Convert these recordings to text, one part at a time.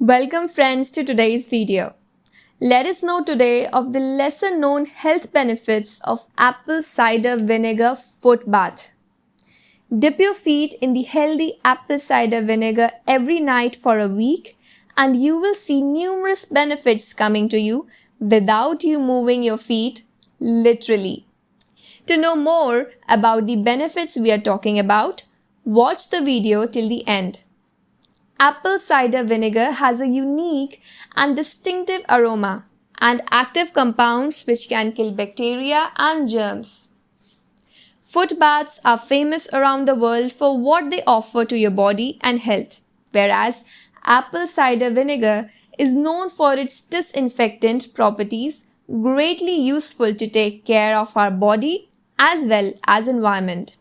Welcome friends to today's video. Let us know today of the lesser known health benefits of apple cider vinegar foot bath. Dip your feet in the healthy apple cider vinegar every night for a week and you will see numerous benefits coming to you without you moving your feet, literally. To know more about the benefits we are talking about, watch the video till the end. Apple cider vinegar has a unique and distinctive aroma and active compounds which can kill bacteria and germs. Foot baths are famous around the world for what they offer to your body and health, whereas apple cider vinegar is known for its disinfectant properties, greatly useful to take care of our body as well as environment.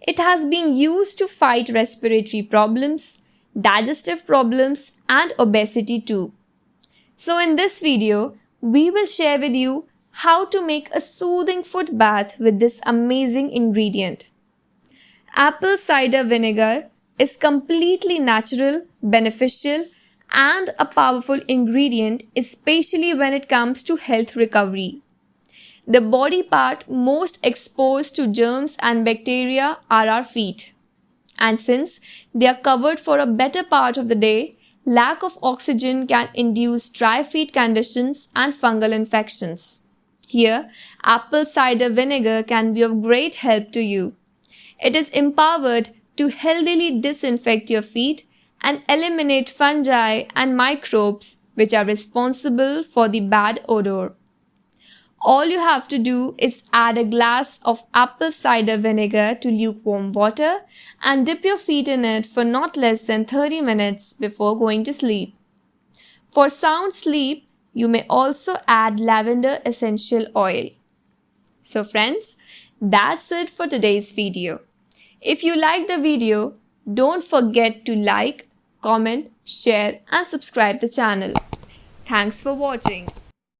It has been used to fight respiratory problems, digestive problems and obesity too. So in this video, we will share with you how to make a soothing foot bath with this amazing ingredient. Apple cider vinegar is completely natural, beneficial and a powerful ingredient, especially when it comes to health recovery. The body part most exposed to germs and bacteria are our feet. And since they are covered for a better part of the day, lack of oxygen can induce dry feet conditions and fungal infections. Here, apple cider vinegar can be of great help to you. It is empowered to healthily disinfect your feet and eliminate fungi and microbes which are responsible for the bad odor. All you have to do is add a glass of apple cider vinegar to lukewarm water and dip your feet in it for not less than 30 minutes before going to sleep. For sound sleep, you may also add lavender essential oil. So friends, that's it for today's video. If you like the video, don't forget to like, comment, share and subscribe the channel. Thanks for watching.